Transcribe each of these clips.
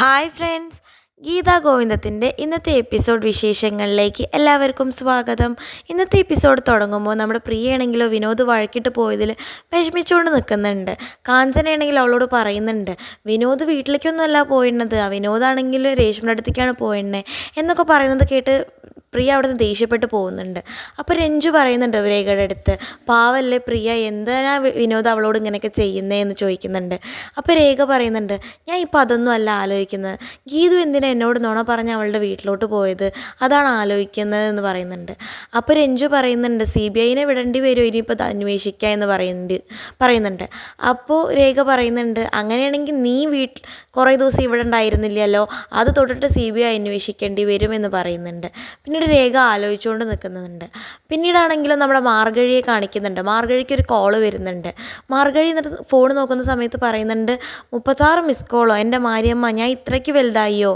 Hi friends, Gita ഗോവിന്ദത്തിൻ്റെ ഇന്നത്തെ episode വിശേഷങ്ങളിലേക്ക് എല്ലാവർക്കും സ്വാഗതം. ഇന്നത്തെ എപ്പിസോഡ് തുടങ്ങുമ്പോൾ നമ്മുടെ പ്രിയയാണെങ്കിലോ വിനോദ് വഴക്കിട്ട് പോയതിൽ വിഷമിച്ചുകൊണ്ട് നിൽക്കുന്നുണ്ട്. കാഞ്ചനയാണെങ്കിൽ അവളോട് പറയുന്നുണ്ട്, വിനോദ് വീട്ടിലേക്കൊന്നുമല്ല പോയിരുന്നത്, ആ വിനോദാണെങ്കിൽ രേഷ്മയുടെ അടുത്തേക്കാണ് പോയിരുന്നത് എന്നൊക്കെ പറയുന്നത് കേട്ട് പ്രിയ അവിടെ നിന്ന് ദേഷ്യപ്പെട്ട് പോകുന്നുണ്ട്. അപ്പോൾ രഞ്ജു പറയുന്നുണ്ട് രേഖയുടെ അടുത്ത്, പാവല്ലേ പ്രിയ, എന്തിനാ വിനോദ് അവളോട് ഇങ്ങനെയൊക്കെ ചെയ്യുന്നേ എന്ന് ചോദിക്കുന്നുണ്ട്. അപ്പോൾ രേഖ പറയുന്നുണ്ട്, ഞാൻ ഇപ്പോൾ അതൊന്നും അല്ല ആലോചിക്കുന്നത്, ഗീതു എന്തിനാ എന്നോട് നുണ പറഞ്ഞ് അവളുടെ വീട്ടിലോട്ട് പോയത്, അതാണ് ആലോചിക്കുന്നത് എന്ന് പറയുന്നുണ്ട്. അപ്പോൾ രഞ്ജു പറയുന്നുണ്ട്, CBIനെ വിടേണ്ടി വരുമോ ഇനിയിപ്പോൾ അന്വേഷിക്കുക എന്ന് പറയുന്നുണ്ട്. അപ്പോൾ രേഖ പറയുന്നുണ്ട്, അങ്ങനെയാണെങ്കിൽ നീ കുറേ ദിവസം ഇവിടെ ഉണ്ടായിരുന്നില്ലല്ലോ, അത് തൊട്ടിട്ട് CBI അന്വേഷിക്കേണ്ടി വരുമെന്ന് പറയുന്നുണ്ട്. പിന്നീട് രേഖ ആലോചിച്ചുകൊണ്ട് നിൽക്കുന്നുണ്ട്. പിന്നീടാണെങ്കിലും നമ്മുടെ മാർഗഴിയെ കാണിക്കുന്നുണ്ട്. മാർഗഴിക്ക് ഒരു കോള് വരുന്നുണ്ട്. മാർഗഴി എന്നിട്ട് ഫോൺ നോക്കുന്ന സമയത്ത് പറയുന്നുണ്ട്, 36 മിസ് കോളോ, എൻ്റെ മാരിയമ്മ, ഞാൻ ഇത്രയ്ക്ക് വലുതായോ,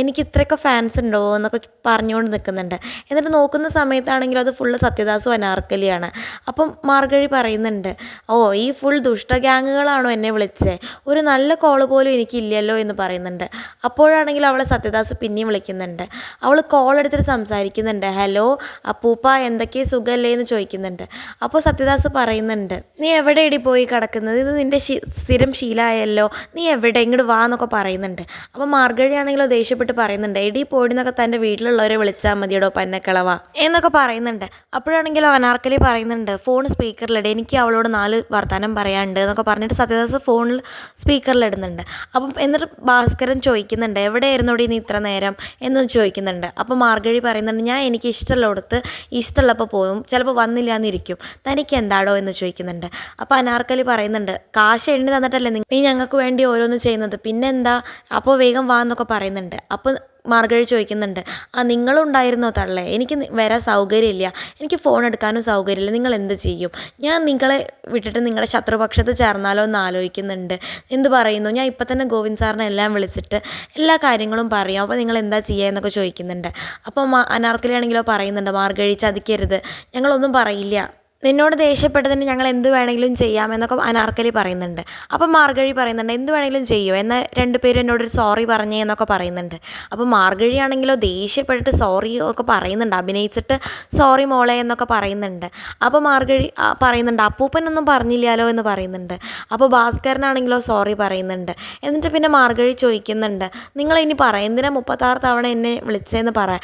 എനിക്ക് ഇത്രയൊക്കെ ഫാൻസ് ഉണ്ടോ എന്നൊക്കെ പറഞ്ഞുകൊണ്ട് നിൽക്കുന്നുണ്ട്. എന്നിട്ട് നോക്കുന്ന സമയത്താണെങ്കിലും അത് ഫുള്ള് സത്യദാസും അനാർക്കലിയാണ്. അപ്പം മാർഗഴി പറയുന്നുണ്ട്, ഓ ഈ ഫുൾ ദുഷ്ട ഗ്യാങ്ങുകളാണോ എന്നെ വിളിച്ചത്, ഒരു നല്ല കോള് പോലും എനിക്കില്ലല്ലോ എന്ന് പറയുന്നുണ്ട്. അപ്പോഴാണെങ്കിൽ അവളെ സത്യദാസ് പിന്നെയും വിളിക്കുന്നുണ്ട്. അവൾ കോൾ എടുത്തിട്ട് സംസാരിക്കുന്നുണ്ട്, ഹലോ അപ്പൂപ്പ, എന്തൊക്കെ സുഖമല്ലേ എന്ന് ചോദിക്കുന്നുണ്ട്. അപ്പോൾ സത്യദാസ് പറയുന്നുണ്ട്, നീ എവിടെ ഇടി പോയി കിടക്കുന്നത്, ഇത് നിൻ്റെ സ്ഥിരം ശീലമായല്ലോ, നീ എവിടെ, ഇങ്ങോട്ട് വാ എന്നൊക്കെ പറയുന്നുണ്ട്. അപ്പോൾ മാർഗഴി ആണെങ്കിലോ ദേഷ്യപ്പെട്ട് പറയുന്നുണ്ട്, എടി പോയിന്നൊക്കെ തൻ്റെ വീട്ടിലുള്ളവരെ വിളിച്ചാൽ മതിയടോ പന്നക്കളവ എന്നൊക്കെ പറയുന്നുണ്ട്. അപ്പോഴാണെങ്കിലോ അനാർക്കലി പറയുന്നുണ്ട്, ഫോൺ സ്പീക്കറിലിടെ, എനിക്ക് അവളോട് 4 വർത്തമാനം പറയാനുണ്ട് എന്നൊക്കെ പറഞ്ഞിട്ട് സത്യദാസ് ഫോണിൽ സ്പീക്കറിലിടുന്നുണ്ട്. അപ്പം എന്നിട്ട് ഭാസ്കരൻ ചോദിക്കുന്നുണ്ട്, എവിടെയായിരുന്നോടി നീ ഇത്ര നേരം എന്ന് ചോദിക്കുന്നുണ്ട്. അപ്പോൾ മാർഗഴി പറയുന്നുണ്ട്, ഞാൻ എനിക്ക് ഇഷ്ടമുള്ളിടത്ത് ഇഷ്ടമുള്ളപ്പോൾ പോകും, ചിലപ്പോൾ വന്നില്ല എന്നിരിക്കും, തനിക്ക് എന്താടോ എന്ന് ചോദിക്കുന്നുണ്ട്. അപ്പോൾ അനാർക്കലി പറയുന്നുണ്ട്, കാശ് എണ്ണി തന്നിട്ടല്ലേ നീ ഞങ്ങൾക്ക് വേണ്ടി ഓരോന്ന് ചെയ്യുന്നത്, പിന്നെന്താ, അപ്പോൾ വേഗം വാ എന്നൊക്കെ പറയുന്നുണ്ട്. അപ്പോൾ മാർഗഴി ചോദിക്കുന്നുണ്ട്, ആ നിങ്ങളുണ്ടായിരുന്നോ തള്ളേ, എനിക്ക് വരാൻ സൗകര്യമില്ല, എനിക്ക് ഫോൺ എടുക്കാനും സൗകര്യമില്ല, നിങ്ങൾ എന്ത് ചെയ്യും, ഞാൻ നിങ്ങളെ വിട്ടിട്ട് നിങ്ങളുടെ ശത്രുപക്ഷത്ത് ചേർന്നാലോ എന്ന് ആലോചിക്കുന്നുണ്ട്, എന്ത് പറയുന്നു, ഞാൻ ഇപ്പം തന്നെ ഗോവിന്ദ് സാറിനെ എല്ലാം വിളിച്ചിട്ട് എല്ലാ കാര്യങ്ങളും പറയും, അപ്പോൾ നിങ്ങൾ എന്താ ചെയ്യുക എന്നൊക്കെ ചോദിക്കുന്നുണ്ട്. അപ്പോൾ അനാർക്കലി ആണെങ്കിലോ പറയുന്നുണ്ട്, മാർഗഴി ചതിക്കരുത്, ഞങ്ങളൊന്നും പറയില്ല, നിന്നോട് ദേഷ്യപ്പെട്ടതിന് ഞങ്ങൾ എന്ത് വേണമെങ്കിലും ചെയ്യാമെന്നൊക്കെ അനാർക്കലി പറയുന്നുണ്ട്. അപ്പം മാർഗഴി പറയുന്നുണ്ട്, എന്ത് വേണമെങ്കിലും ചെയ്യുമോ, എന്നാൽ 2 പേരും എന്നോടൊരു സോറി പറഞ്ഞേ എന്നൊക്കെ പറയുന്നുണ്ട്. അപ്പോൾ മാർഗഴി ആണെങ്കിലോ ദേഷ്യപ്പെട്ടിട്ട് സോറി ഒക്കെ പറയുന്നുണ്ട്, അഭിനയിച്ചിട്ട് സോറി മോളെ എന്നൊക്കെ പറയുന്നുണ്ട്. അപ്പോൾ മാർഗഴി പറയുന്നുണ്ട്, അപ്പൂപ്പനൊന്നും പറഞ്ഞില്ലല്ലോ എന്ന് പറയുന്നുണ്ട്. അപ്പോൾ ഭാസ്കരനാണെങ്കിലോ സോറി പറയുന്നുണ്ട്. എന്നിട്ട് പിന്നെ മാർഗഴി ചോദിക്കുന്നുണ്ട്, നിങ്ങളിനി എന്തിനാ 36 തവണ എന്നെ വിളിച്ചതെന്ന്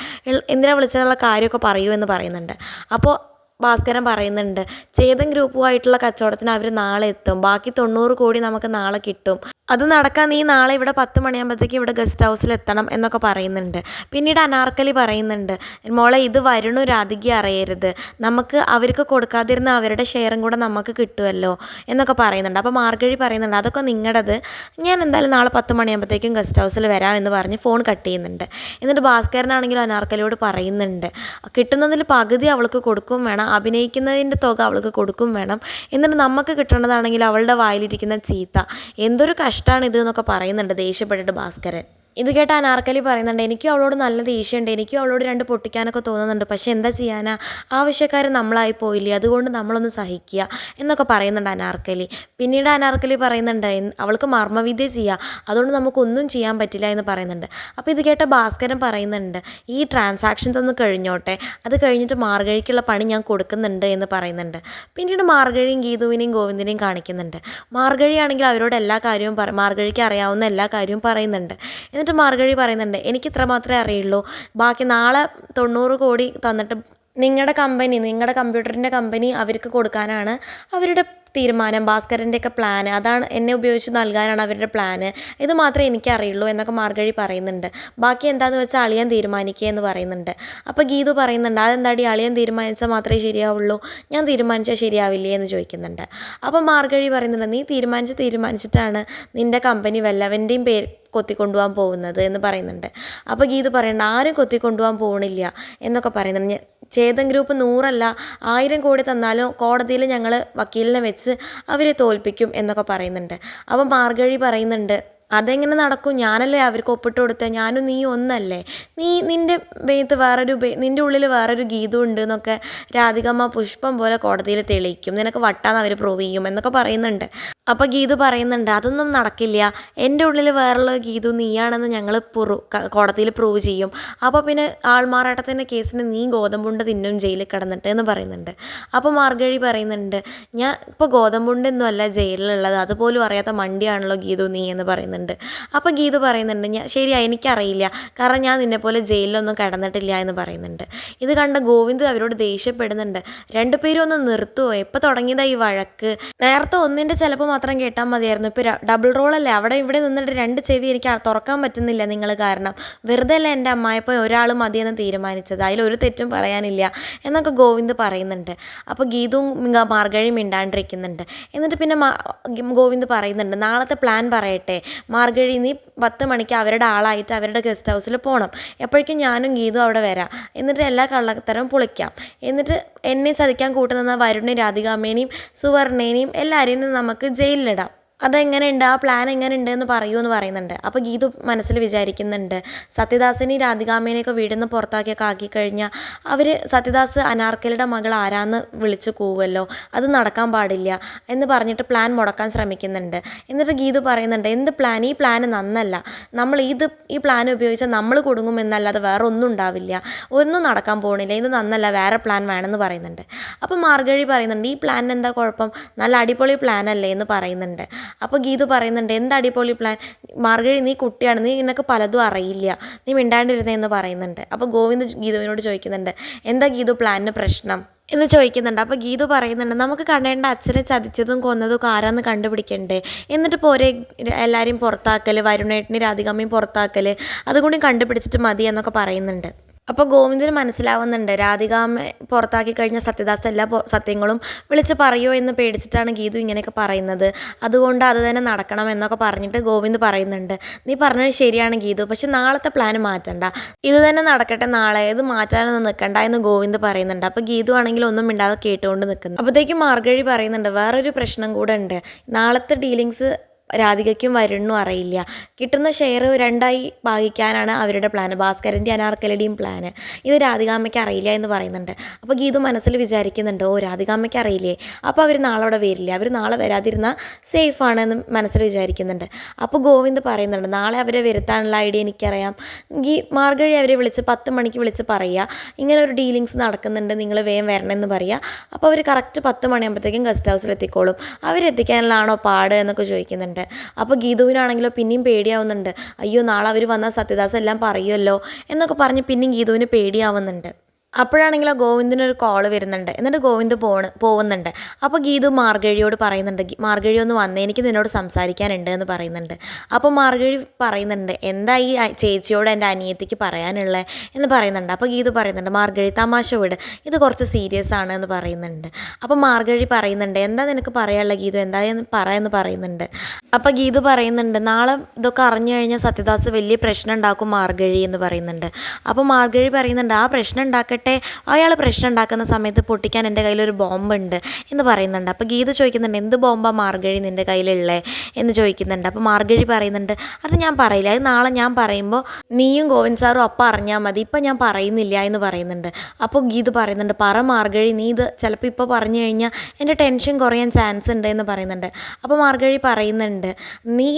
എന്തിനാ വിളിച്ചതെന്നുള്ള കാര്യമൊക്കെ പറയൂ എന്ന് പറയുന്നുണ്ട്. അപ്പോൾ ഭാസ്കരൻ പറയുന്നുണ്ട്, ചേതൻ ഗ്രൂപ്പുമായിട്ടുള്ള കച്ചവടത്തിന് അവർ നാളെ എത്തും, ബാക്കി 90 കോടി നമുക്ക് നാളെ കിട്ടും, അത് നടക്കാൻ നീ നാളെ ഇവിടെ 10 മണിയാകുമ്പോഴത്തേക്ക് ഇവിടെ ഗസ്റ്റ് ഹൗസിൽ എത്തണം എന്നൊക്കെ പറയുന്നുണ്ട്. പിന്നീട് അനാർക്കലി പറയുന്നുണ്ട്, മോളെ ഇത് വരുണു രാധിക അറിയരുത്, നമുക്ക് അവർക്ക് കൊടുക്കാതിരുന്ന അവരുടെ ഷെയറും കൂടെ നമുക്ക് കിട്ടുമല്ലോ എന്നൊക്കെ പറയുന്നുണ്ട്. അപ്പോൾ മാർഗഴി പറയുന്നുണ്ട്, അതൊക്കെ നിങ്ങളുടേത്, ഞാൻ എന്തായാലും നാളെ 10 മണിയാകുമ്പോഴത്തേക്കും ഗസ്റ്റ് ഹൗസിൽ വരാം എന്ന് പറഞ്ഞ് ഫോൺ കട്ട് ചെയ്യുന്നുണ്ട്. എന്നിട്ട് ഭാസ്കരനാണെങ്കിലും അനാർക്കലിയോട് പറയുന്നുണ്ട്, കിട്ടുന്നതിൽ പകുതി അവൾക്ക് കൊടുക്കും വേണം, അഭിനയിക്കുന്നതിൻ്റെ തുക അവൾക്ക് കൊടുക്കും വേണം, എന്നിട്ട് നമുക്ക് കിട്ടേണ്ടതാണെങ്കിൽ അവളുടെ വായിലിരിക്കുന്ന ചീത്ത, എന്തൊരു കഷ്ടമാണ് ഇത് എന്നൊക്കെ പറയുന്നുണ്ട് ദേഷ്യപ്പെട്ടിട്ട് ഭാസ്കരൻ. ഇത് കേട്ട അനാർക്കലി പറയുന്നുണ്ട്, എനിക്കും അവളോട് നല്ല ദേഷ്യമുണ്ട്, എനിക്കും അവളോട് 2 പൊട്ടിക്കാനൊക്കെ തോന്നുന്നുണ്ട്, പക്ഷേ എന്താ ചെയ്യാനാ, ആവശ്യക്കാർ നമ്മളായി പോയില്ലേ, അതുകൊണ്ട് നമ്മളൊന്ന് സഹിക്കുക എന്നൊക്കെ പറയുന്നുണ്ട് അനാർക്കലി. പിന്നീട് അനാർക്കലി പറയുന്നുണ്ട്, അവൾക്ക് മർമ്മവിദ്യ ചെയ്യുക, അതുകൊണ്ട് നമുക്കൊന്നും ചെയ്യാൻ പറ്റില്ല എന്ന് പറയുന്നുണ്ട്. അപ്പോൾ ഇത് കേട്ട ഭാസ്കരൻ പറയുന്നുണ്ട്, ഈ ട്രാൻസാക്ഷൻസ് ഒന്ന് കഴിഞ്ഞോട്ടെ, അത് കഴിഞ്ഞിട്ട് മാർഗഴിക്കുള്ള പണി ഞാൻ കൊടുക്കുന്നുണ്ട് എന്ന് പറയുന്നുണ്ട്. പിന്നീട് മാർഗഴിയും ഗീതുവിനെയും ഗോവിന്ദിനെയും കാണിക്കുന്നുണ്ട്. മാർഗഴിയാണെങ്കിൽ അവരോട് എല്ലാ കാര്യവും മാർഗഴിക്ക് അറിയാവുന്ന എല്ലാ കാര്യവും പറയുന്നുണ്ട്. എന്നിട്ട് മാർഗഴി പറയുന്നുണ്ട്, എനിക്ക് ഇത്ര മാത്രമേ അറിയുള്ളൂ, ബാക്കി നാളെ 90 കോടി തന്നിട്ട് നിങ്ങളുടെ കമ്പ്യൂട്ടറിൻ്റെ കമ്പനി അവർക്ക് കൊടുക്കാനാണ് അവരുടെ തീരുമാനം, ഭാസ്കരൻ്റെയൊക്കെ പ്ലാന്, അതാണ് എന്നെ ഉപയോഗിച്ച് നൽകാനാണ് അവരുടെ പ്ലാന്, ഇത് മാത്രമേ എനിക്കറിയുള്ളൂ എന്നൊക്കെ മാർഗഴി പറയുന്നുണ്ട്. ബാക്കി എന്താണെന്ന് വെച്ചാൽ അളിയൻ തീരുമാനിക്കുക എന്ന് പറയുന്നുണ്ട്. അപ്പോൾ ഗീതു പറയുന്നുണ്ട്, അതെന്താടി അളിയൻ തീരുമാനിച്ചാൽ മാത്രമേ ശരിയാവുള്ളൂ, ഞാൻ തീരുമാനിച്ചാൽ ശരിയാവില്ലേ എന്ന് ചോദിക്കുന്നുണ്ട്. അപ്പോൾ മാർഗഴി പറയുന്നുണ്ട്, നീ തീരുമാനിച്ചിട്ടാണ് നിൻ്റെ കമ്പനി വല്ലവൻ്റെയും പേര് കൊത്തിക്കൊണ്ടുപോകാൻ പോകുന്നത് എന്ന് പറയുന്നുണ്ട്. അപ്പോൾ ഗീതു പറയുന്നുണ്ട്, ആരും കൊത്തിക്കൊണ്ടുപോകാൻ പോകുന്നില്ല എന്നൊക്കെ പറയുന്നുണ്ട്. ചേതൻ ഗ്രൂപ്പ് 100 അല്ല 1000 കോടി തന്നാലും കോടതിയിൽ ഞങ്ങൾ വക്കീലിനെ വെച്ച് അവരെ തോൽപ്പിക്കും എന്നൊക്കെ പറയുന്നുണ്ട്. അപ്പോൾ മാർഗഴി പറയുന്നുണ്ട്, അതെങ്ങനെ നടക്കും? ഞാനല്ലേ അവർക്ക് ഒപ്പിട്ട് കൊടുത്തത്, ഞാനും നീ ഒന്നല്ലേ? നിൻ്റെ മേത്ത് നിൻ്റെ ഉള്ളിൽ വേറൊരു ഗീതു ഉണ്ട് എന്നൊക്കെ രാധികമ്മ പുഷ്പം പോലെ കോടതിയിൽ തെളിയിക്കും, നിനക്ക് വട്ടാന്ന് അവർ പ്രൂവ് ചെയ്യും എന്നൊക്കെ പറയുന്നുണ്ട്. അപ്പോൾ ഗീതു പറയുന്നുണ്ട് അതൊന്നും നടക്കില്ല, എൻ്റെ ഉള്ളിൽ വേറുള്ള ഗീതു നീയാണെന്ന് ഞങ്ങൾ കോടതിയിൽ പ്രൂവ് ചെയ്യും. അപ്പോൾ പിന്നെ ആൾമാറാട്ടത്തിൻ്റെ കേസിന് നീ ഗോതമ്പുണ്ട തിന്നും ജയിലിൽ കിടന്നിട്ട് എന്ന് പറയുന്നുണ്ട്. അപ്പോൾ മാർഗഴി പറയുന്നുണ്ട് ഞാൻ ഇപ്പോൾ ഗോതമ്പുണ്ടൊന്നും അല്ല ജയിലിലുള്ളത്, അതുപോലും അറിയാത്ത മണ്ടിയാണല്ലോ ഗീതു നീ എന്ന് പറയുന്നുണ്ട്. അപ്പോൾ ഗീതു പറയുന്നുണ്ട് ശരിയാ എനിക്കറിയില്ല, കാരണം ഞാൻ നിന്നെപ്പോലെ ജയിലിലൊന്നും കിടന്നിട്ടില്ല എന്ന് പറയുന്നുണ്ട്. ഇത് കണ്ട ഗോവിന്ദ് അവരോട് ദേഷ്യപ്പെടുന്നുണ്ട്. രണ്ടുപേരും ഒന്ന് നിർത്തുമോ, എപ്പോൾ തുടങ്ങിയതാ ഈ വഴക്ക്? നേരത്തെ ഒന്നിൻ്റെ ചിലപ്പോൾ മാത്രം കേട്ടാൽ മതിയായിരുന്നു, ഇപ്പോൾ ഡബിൾ റോളല്ലേ? അവിടെ ഇവിടെ നിന്നിട്ട് രണ്ട് ചെവി എനിക്ക് തുറക്കാൻ പറ്റുന്നില്ല നിങ്ങൾ കാരണം. വെറുതെ അല്ല എൻ്റെ അമ്മായിപ്പോൾ ഒരാൾ മതിയെന്ന് തീരുമാനിച്ചത്, അതിലൊരു തെറ്റും പറയാനില്ല എന്നൊക്കെ ഗോവിന്ദ് പറയുന്നുണ്ട്. അപ്പോൾ ഗീതുവും മാർഗഴിയും മിണ്ടാണ്ടിരിക്കുന്നുണ്ട്. എന്നിട്ട് പിന്നെ ഗോവിന്ദ് പറയുന്നുണ്ട് നാളത്തെ പ്ലാൻ പറയട്ടെ മാർഗഴി, നീ 10 മണിക്ക് അവരുടെ ആളായിട്ട് അവരുടെ ഗസ്റ്റ് ഹൗസിൽ പോകണം. എപ്പോഴേക്കും ഞാനും ഗീതും അവിടെ വരാം. എന്നിട്ട് എല്ലാ കള്ളത്തരവും പൊളിക്കാം. എന്നിട്ട് എന്നെ ചതിക്കാൻ കൂട്ടുനിന്ന വരുണിനെയും രാധികാമ്മേനെയും സുവർണേനെയും എല്ലാവരെയും നമുക്ക് ജയിലിലിടാം. അതെങ്ങനെയുണ്ട്, ആ പ്ലാൻ എങ്ങനെയുണ്ട് എന്ന് പറയൂ എന്ന് പറയുന്നുണ്ട്. അപ്പോൾ ഗീതു മനസ്സിൽ വിചാരിക്കുന്നുണ്ട് സത്യദാസിനെയും രാധികാമ്മേനെയൊക്കെ വീടിൽ നിന്ന് പുറത്താക്കിയൊക്കെ ആക്കിക്കഴിഞ്ഞാൽ അവർ സത്യദാസ് അനാർക്കലിയുടെ മകൾ ആരാന്ന് വിളിച്ച് കൂവുമല്ലോ, അത് നടക്കാൻ പാടില്ല എന്ന് പറഞ്ഞിട്ട് പ്ലാൻ മുടക്കാൻ ശ്രമിക്കുന്നുണ്ട്. എന്നിട്ട് ഗീതു പറയുന്നുണ്ട് എന്ത് പ്ലാൻ, ഈ പ്ലാൻ നന്നല്ല, നമ്മൾ ഈ പ്ലാൻ ഉപയോഗിച്ചാൽ നമ്മൾ കുടുങ്ങുമെന്നല്ലാതെ വേറെ ഒന്നും ഉണ്ടാവില്ല, ഒന്നും നടക്കാൻ പോകണില്ല, ഇത് നന്നല്ല, വേറെ പ്ലാൻ വേണമെന്ന് പറയുന്നുണ്ട്. അപ്പോൾ മാർഗഴി പറയുന്നുണ്ട് ഈ പ്ലാനിന് എന്താ കുഴപ്പം, നല്ല അടിപൊളി പ്ലാൻ അല്ലേ എന്ന് പറയുന്നുണ്ട്. അപ്പോൾ ഗീതു പറയുന്നുണ്ട് എന്ത് അടിപൊളി പ്ലാൻ, മാർഗഴി നീ കുട്ടിയാണ്, നിനക്ക് പലതും അറിയില്ല, നീ മിണ്ടാണ്ടിരുന്നതെന്ന് പറയുന്നുണ്ട്. അപ്പോൾ ഗോവിന്ദ് ഗീതുവിനോട് ചോദിക്കുന്നുണ്ട് എന്താ ഗീതു പ്ലാനിന് പ്രശ്നം എന്ന് ചോദിക്കുന്നുണ്ട്. അപ്പോൾ ഗീതു പറയുന്നുണ്ട് നമുക്ക് കണ്ടേണ്ട അച്ഛനെ ചതിച്ചതും കൊന്നതും ആരാന്ന് കണ്ടുപിടിക്കണ്ടേ, എന്നിട്ട് പോരെ എല്ലാവരെയും പുറത്താക്കൽ, വരുണേട്ടനെയും രാധികാമ്മയും പുറത്താക്കൽ, അതുകൂടി കണ്ടുപിടിച്ചിട്ട് മതി എന്നൊക്കെ പറയുന്നുണ്ട്. അപ്പോൾ ഗോവിന്ദന് മനസ്സിലാവുന്നുണ്ട് രാധികാമ്മ പുറത്താക്കി കഴിഞ്ഞ സത്യദാസ് എല്ലാ സത്യങ്ങളും വിളിച്ച് പറയുമോ എന്ന് പേടിച്ചിട്ടാണ് ഗീതു ഇങ്ങനെയൊക്കെ പറയുന്നത്, അതുകൊണ്ട് അത് തന്നെ നടക്കണം എന്നൊക്കെ പറഞ്ഞിട്ട് ഗോവിന്ദ് പറയുന്നുണ്ട് നീ പറഞ്ഞത് ശരിയാണ് ഗീതു, പക്ഷെ നാളത്തെ പ്ലാൻ മാറ്റണ്ട, ഇത് തന്നെ നടക്കട്ടെ, നാളെ ഇത് മാറ്റാനൊന്നും നിൽക്കണ്ട എന്ന് ഗോവിന്ദ് പറയുന്നുണ്ട്. അപ്പോൾ ഗീതു ആണെങ്കിൽ ഒന്നും മിണ്ടാതെ കേട്ടുകൊണ്ട് നിൽക്കുന്നു. അപ്പോഴത്തേക്കും മാർഗഴി പറയുന്നുണ്ട് വേറൊരു പ്രശ്നം കൂടെ ഉണ്ട്, നാളത്തെ ഡീലിങ്സ് രാധികയ്ക്കും വരുണും അറിയില്ല, കിട്ടുന്ന ഷെയർ 2ആയി ഭാഗിക്കാനാണ് അവരുടെ പ്ലാൻ, ഭാസ്കരൻ്റെ അനാർക്കലിയുടെയും പ്ലാന്, ഇത് രാധികാമ്മയ്ക്ക് അറിയില്ല എന്ന് പറയുന്നുണ്ട്. അപ്പോൾ ഗീതു മനസ്സിൽ വിചാരിക്കുന്നുണ്ട് ഓ രാധികാമ്മയ്ക്ക് അറിയില്ലേ, അപ്പോൾ അവർ നാളെ അവിടെ വരില്ല, അവർ നാളെ വരാതിരുന്നാൽ സേഫാണെന്ന് മനസ്സിൽ വിചാരിക്കുന്നുണ്ട്. അപ്പോൾ ഗോവിന്ദ് പറയുന്നുണ്ട് നാളെ അവരെ വരുത്താനുള്ള ഐഡിയ എനിക്കറിയാം, മാർഗഴി അവരെ വിളിച്ച് 10 മണിക്ക് വിളിച്ച് പറയുക ഇങ്ങനെ ഒരു ഡീലിങ്സ് നടക്കുന്നുണ്ട്, നിങ്ങൾ വേഗം വരണമെന്ന് പറയുക. അപ്പോൾ അവർ കറക്റ്റ് 10 മണിയാകുമ്പോഴത്തേക്കും ഗസ്റ്റ് ഹൗസിൽ എത്തിക്കോളും. അവരെത്തിക്കാനുള്ളതാണോ പാട് എന്നൊക്കെ ചോദിക്കുന്നുണ്ട്. അപ്പോൾ ഗീതുവിനാണെങ്കിലോ പിന്നെയും പേടിയാവുന്നുണ്ട്, അയ്യോ നാളെ അവർ വന്നാൽ സത്യദാസ് എല്ലാം പറയുമല്ലോ എന്നൊക്കെ പറഞ്ഞ് പിന്നെയും ഗീതുവിന് പേടിയാവുന്നുണ്ട്. അപ്പോഴാണെങ്കിലോ ഗോവിന്ദിനൊരു കോൾ വരുന്നുണ്ട്. എന്നിട്ട് ഗോവിന്ദ് പോകുന്നുണ്ട്. അപ്പോൾ ഗീതു മാർഗഴിയോട് പറയുന്നുണ്ട് മാർഗഴി ഒന്ന് വന്നേ, എനിക്ക് നിന്നോട് സംസാരിക്കാനുണ്ട് എന്ന് പറയുന്നുണ്ട്. അപ്പോൾ മാർഗഴി പറയുന്നുണ്ട് എന്താ ഈ ചേച്ചിയോട് എൻ്റെ അനിയത്തിക്ക് പറയാനുള്ളത് എന്ന് പറയുന്നുണ്ട്. അപ്പോൾ ഗീതു പറയുന്നുണ്ട് മാർഗഴി തമാശ വിട്, ഇത് കുറച്ച് സീരിയസ് ആണ് എന്ന് പറയുന്നുണ്ട്. അപ്പോൾ മാർഗഴി പറയുന്നുണ്ട് എന്താ നിനക്ക് പറയാനുള്ള ഗീതു, എന്തായാലും പറയാമെന്ന് പറയുന്നുണ്ട്. അപ്പോൾ ഗീതു പറയുന്നുണ്ട് നാളെ ഇതൊക്കെ അറിഞ്ഞു കഴിഞ്ഞാൽ സത്യദാസ് വലിയ പ്രശ്നം ഉണ്ടാക്കും മാർഗഴി എന്ന് പറയുന്നുണ്ട്. അപ്പോൾ മാർഗഴി പറയുന്നുണ്ട് ആ പ്രശ്നം ഉണ്ടാക്കട്ടെ, അയാൾ പ്രശ്നം ഉണ്ടാക്കുന്ന സമയത്ത് പൊട്ടിക്കാൻ എൻ്റെ കയ്യിലൊരു ബോംബുണ്ട് എന്ന് പറയുന്നുണ്ട്. അപ്പോൾ ഗീത ചോദിക്കുന്നുണ്ട് എന്ത് ബോംബാണ് മാർഗഴി നിൻ്റെ കയ്യിലുള്ളത് എന്ന് ചോദിക്കുന്നുണ്ട്. അപ്പോൾ മാർഗഴി പറയുന്നുണ്ട് അത് ഞാൻ പറയില്ല, അത് നാളെ ഞാൻ പറയുമ്പോൾ നീയും ഗോവിന്ദ് സാറും അപ്പം അറിഞ്ഞാൽ മതി, ഇപ്പം ഞാൻ പറയുന്നില്ല എന്ന് പറയുന്നുണ്ട്. അപ്പോൾ ഗീത പറയുന്നുണ്ട് പറ മാർഗഴി, നീ ഇത് ചിലപ്പോൾ ഇപ്പോൾ പറഞ്ഞു കഴിഞ്ഞാൽ എൻ്റെ ടെൻഷൻ കുറയാൻ ചാൻസ് ഉണ്ട് എന്ന് പറയുന്നുണ്ട്. അപ്പോൾ മാർഗഴി പറയുന്നുണ്ട് നീ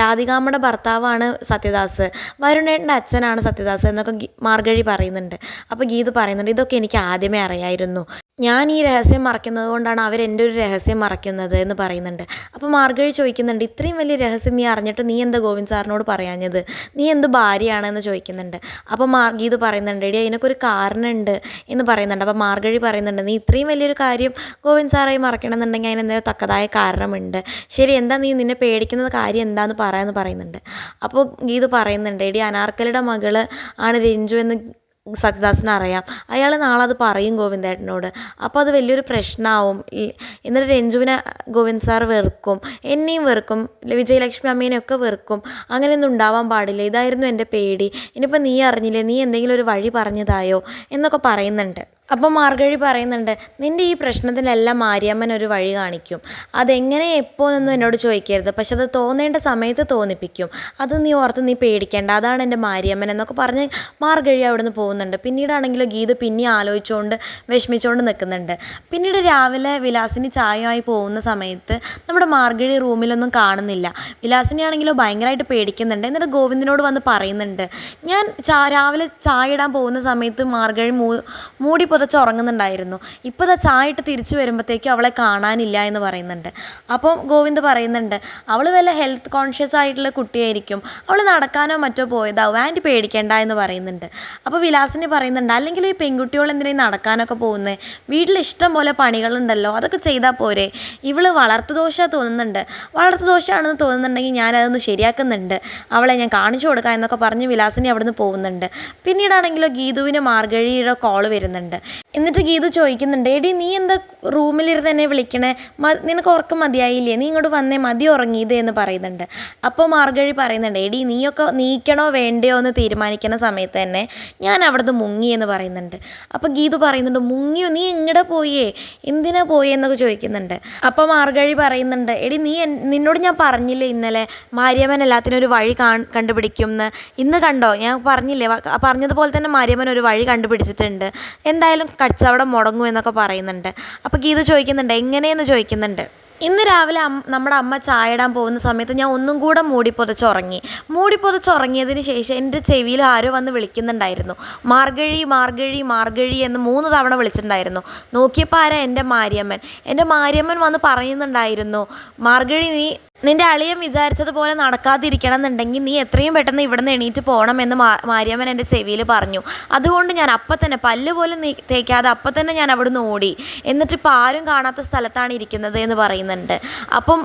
രാധികാമ്മയുടെ ഭർത്താവാണ് സത്യദാസ്, വരുണേട്ടൻ്റെ അച്ഛനാണ് സത്യദാസ് എന്നൊക്കെ മാർഗഴി പറയുന്നുണ്ട്. അപ്പോൾ ഗീത പറയുന്നുണ്ട് ഇതൊക്കെ എനിക്ക് ആദ്യമേ അറിയായിരുന്നു, ഞാൻ ഈ രഹസ്യം മറയ്ക്കുന്നത് കൊണ്ടാണ് അവരെൻ്റെ ഒരു രഹസ്യം മറയ്ക്കുന്നത് എന്ന് പറയുന്നുണ്ട്. അപ്പോൾ മാർഗഴി ചോദിക്കുന്നുണ്ട് ഇത്രയും വലിയ രഹസ്യം നീ അറിഞ്ഞിട്ട് നീ എന്താ ഗോവിന്ദ് സാറിനോട് പറയാഞ്ഞത്, നീ എന്ത് ഭാര്യയാണെന്ന് ചോദിക്കുന്നുണ്ട്. അപ്പോൾ ഗീത പറയുന്നുണ്ട് എടി അതിനൊക്കെ ഒരു കാരണമുണ്ട് എന്ന് പറയുന്നുണ്ട്. അപ്പോൾ മാർഗഴി പറയുന്നുണ്ട് നീ ഇത്രയും വലിയൊരു കാര്യം ഗോവിന്ദ് സാറായി മറക്കണമെന്നുണ്ടെങ്കിൽ അതിനെന്തോ തക്കതായ കാരണമുണ്ട്, ശരി എന്താ നീ നിന്നെ പേടിക്കുന്നത് കാര്യം എന്താണെന്ന് പറയാമെന്ന് പറയുന്നുണ്ട്. അപ്പോൾ ഗീത പറയുന്നുണ്ട് എടി അനാർക്കലിയുടെ മകള് ആണ് രഞ്ജു എന്ന് സത്യദാസിന് അറിയാം, അയാൾ നാളെ അത് പറയും ഗോവിന്ദേട്ടനോട്, അപ്പോൾ അത് വലിയൊരു പ്രശ്നമാവും, എന്നിട്ട് രഞ്ജുവിനെ ഗോവിന്ദ് സാർ വെറുക്കും, എന്നെയും വെറുക്കും, വിജയലക്ഷ്മി അമ്മേനെയൊക്കെ വെറുക്കും, അങ്ങനെയൊന്നും ഉണ്ടാവാൻ പാടില്ല, ഇതായിരുന്നു എൻ്റെ പേടി, ഇനിയിപ്പോൾ നീ അറിഞ്ഞില്ലേ, നീ എന്തെങ്കിലും ഒരു വഴി പറഞ്ഞതായോ എന്നൊക്കെ പറയുന്നുണ്ട്. അപ്പോൾ മാർഗഴി പറയുന്നുണ്ട്, നിൻ്റെ ഈ പ്രശ്നത്തിനെല്ലാം മാരിയമ്മൻ ഒരു വഴി കാണിക്കും. അതെങ്ങനെ എപ്പോഴൊന്നും എന്നോട് ചോദിക്കരുത്, പക്ഷെ അത് തോന്നേണ്ട സമയത്ത് തോന്നിപ്പിക്കും. അത് നീ ഓർത്ത് നീ പേടിക്കേണ്ട, അതാണ് എൻ്റെ മാരിയമ്മൻ എന്നൊക്കെ പറഞ്ഞ് മാർഗഴി അവിടെ നിന്ന് പോകുന്നുണ്ട്. പിന്നീടാണെങ്കിലോ ഗീത പിന്നെ ആലോചിച്ചുകൊണ്ട് വിഷമിച്ചുകൊണ്ട് നിൽക്കുന്നുണ്ട്. പിന്നീട് രാവിലെ വിലാസിനി ചായയായി പോകുന്ന സമയത്ത് നമ്മുടെ മാർഗഴി റൂമിലൊന്നും കാണുന്നില്ല. വിലാസിനി ആണെങ്കിലോ ഭയങ്കരമായിട്ട് പേടിക്കുന്നുണ്ട്. എന്നിട്ട് ഗോവിന്ദനോട് വന്ന് പറയുന്നുണ്ട്, ഞാൻ രാവിലെ ചായ ഇടാൻ പോകുന്ന സമയത്ത് മാർഗഴി മൂടി പുതച്ചുറങ്ങുന്നുണ്ടായിരുന്നു. ഇപ്പോൾ ഇതാ ചായ ഇട്ട് തിരിച്ചു വരുമ്പോഴത്തേക്കും അവളെ കാണാനില്ല എന്ന് പറയുന്നുണ്ട്. അപ്പം ഗോവിന്ദ് പറയുന്നുണ്ട്, അവൾ വല്ല ഹെൽത്ത് കോൺഷ്യസ് ആയിട്ടുള്ള കുട്ടിയായിരിക്കും, അവൾ നടക്കാനോ മറ്റോ പോയതാവും, ആൻറ്റി പേടിക്കേണ്ട എന്ന് പറയുന്നുണ്ട്. അപ്പോൾ വിലാസിനി പറയുന്നുണ്ട്, അല്ലെങ്കിൽ ഈ പെൺകുട്ടികൾ എന്തിനായി നടക്കാനൊക്കെ പോകുന്നത്, വീട്ടിൽ ഇഷ്ടം പോലെ പണികളുണ്ടല്ലോ, അതൊക്കെ ചെയ്താൽ പോരെ. ഇവൾ വളർത്തുദോഷമാണ് തോന്നുന്നുണ്ട്, വളർത്തുദോഷമാണെന്ന് തോന്നുന്നുണ്ടെങ്കിൽ ഞാനതൊന്ന് ശരിയാക്കുന്നുണ്ട്, അവളെ ഞാൻ കാണിച്ചു കൊടുക്കാം എന്നൊക്കെ പറഞ്ഞ് വിലാസിനി അവിടെ നിന്ന് പോകുന്നുണ്ട്. പിന്നീടാണെങ്കിലോ ഗീതുവിന് മാർഗഴിയുടെ കോള് വരുന്നുണ്ട്. എന്നിട്ട് ഗീതു ചോദിക്കുന്നുണ്ട്, എടി നീ എന്താ റൂമിലിരുന്ന് എന്നെ വിളിക്കണേ, നിനക്ക് ഉറക്കം മതിയായില്ലേ, നീ ഇങ്ങോട്ട് വന്നേ, മതി ഉറങ്ങിയത് എന്ന് പറയുന്നുണ്ട്. അപ്പോൾ മാർഗഴി പറയുന്നുണ്ട്, എടി നീയൊക്കെ നീക്കണോ വേണ്ടയോ എന്ന് തീരുമാനിക്കുന്ന സമയത്ത് തന്നെ ഞാൻ അവിടുന്ന് മുങ്ങി എന്ന് പറയുന്നുണ്ട്. അപ്പോൾ ഗീതു പറയുന്നുണ്ട്, മുങ്ങിയോ, നീ എങ്ങടെ പോയേ, എന്തിനാ പോയേ എന്നൊക്കെ ചോദിക്കുന്നുണ്ട്. അപ്പോൾ മാർഗഴി പറയുന്നുണ്ട്, എടി നിന്നോട് ഞാൻ പറഞ്ഞില്ലേ ഇന്നലെ മാരിയമ്മൻ എല്ലാത്തിനും ഒരു വഴി കണ്ടുപിടിക്കും എന്ന്, ഇന്ന് കണ്ടോ, ഞാൻ പറഞ്ഞില്ലേ, പറഞ്ഞതുപോലെ തന്നെ മാരിയമ്മൻ ഒരു വഴി കണ്ടുപിടിച്ചിട്ടുണ്ട്, എന്തായാലും കച്ചവടം മുടങ്ങും എന്നൊക്കെ പറയുന്നുണ്ട്. അപ്പോൾ ഗീത ചോദിക്കുന്നുണ്ട്, എങ്ങനെയെന്ന് ചോദിക്കുന്നുണ്ട്. ഇന്ന് രാവിലെ നമ്മുടെ അമ്മ ചായ ഇടാൻ പോകുന്ന സമയത്ത് ഞാൻ ഒന്നും കൂടെ മൂടിപ്പൊതച്ചുറങ്ങിയതിന് ശേഷം എൻ്റെ ചെവിയിൽ ആരോ വന്ന് വിളിക്കുന്നുണ്ടായിരുന്നു, മാർഗഴി മാർഗഴി മാർഗഴി എന്ന് 3 തവണ വിളിച്ചിട്ടുണ്ടായിരുന്നു. നോക്കിയപ്പോൾ ആരാ, എൻ്റെ മാരിയമ്മൻ വന്ന് പറയുന്നുണ്ടായിരുന്നു, മാർഗഴി നിൻ്റെ അളിയൻ വിചാരിച്ചതുപോലെ നടക്കാതിരിക്കണം എന്നുണ്ടെങ്കിൽ നീ എത്രയും പെട്ടെന്ന് ഇവിടെ നിന്ന് എണീറ്റ് പോകണമെന്ന് മാരിയമ്മൻ എൻ്റെ ചെവിയിൽ പറഞ്ഞു. അതുകൊണ്ട് ഞാൻ അപ്പം തന്നെ പല്ല് പോലും തേക്കാതെ അപ്പം തന്നെ ഞാൻ അവിടുന്ന് ഓടി, എന്നിട്ട് ഇപ്പോൾ ആരും കാണാത്ത സ്ഥലത്താണ് ഇരിക്കുന്നത് എന്ന് പറയുന്നുണ്ട്. അപ്പം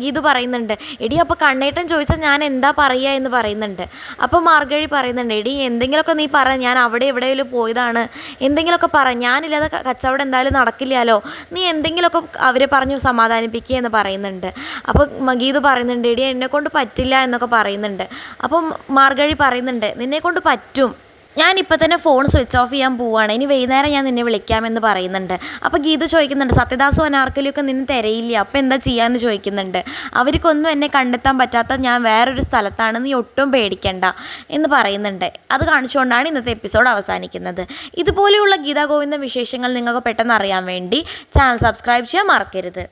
ഗീതു പറയുന്നുണ്ട്, എടി അപ്പോൾ കണ്ണേട്ടൻ ചോദിച്ചാൽ ഞാൻ എന്താ പറയുക എന്ന് പറയുന്നുണ്ട്. അപ്പോൾ മാർഗഴി പറയുന്നുണ്ട്, എടി എന്തെങ്കിലുമൊക്കെ നീ പറ, ഞാൻ അവിടെ എവിടെയെങ്കിലും പോയതാണ്, എന്തെങ്കിലുമൊക്കെ പറ, ഞാനില്ലാതെ കച്ചവടം എന്തായാലും നടക്കില്ലല്ലോ, നീ എന്തെങ്കിലുമൊക്കെ അവരെ പറഞ്ഞു സമാധാനിപ്പിക്കുക എന്ന് പറയുന്നുണ്ട്. അപ്പോൾ ഗീതു പറയുന്നുണ്ട്, എടി എന്നെക്കൊണ്ട് പറ്റില്ല എന്നൊക്കെ പറയുന്നുണ്ട്. അപ്പം മാർഗഴി പറയുന്നുണ്ട്, നിന്നെക്കൊണ്ട് പറ്റും, ഞാനിപ്പോൾ തന്നെ ഫോൺ സ്വിച്ച് ഓഫ് ചെയ്യാൻ പോവുകയാണ്, ഇനി വൈകുന്നേരം ഞാൻ നിന്നെ വിളിക്കാമെന്ന് പറയുന്നുണ്ട്. അപ്പോൾ ഗീതു ചോദിക്കുന്നുണ്ട്, സത്യദാസും അനാർക്കലിയൊക്കെ നിന്നെ തിരയില്ല, അപ്പോൾ എന്താ ചെയ്യാമെന്ന് ചോദിക്കുന്നുണ്ട്. അവർക്കൊന്നും എന്നെ കണ്ടെത്താൻ പറ്റാത്ത ഞാൻ വേറൊരു സ്ഥലത്താണ്, നീ ഒട്ടും പേടിക്കണ്ട എന്ന് പറയുന്നുണ്ട്. അത് കാണിച്ചുകൊണ്ടാണ് ഇന്നത്തെ എപ്പിസോഡ് അവസാനിക്കുന്നത്. ഇതുപോലെയുള്ള ഗീതാ ഗോവിന്ദൻ വിശേഷങ്ങൾ നിങ്ങൾക്ക് പെട്ടെന്ന് അറിയാൻ വേണ്ടി ചാനൽ സബ്സ്ക്രൈബ് ചെയ്യാൻ മറക്കരുത്.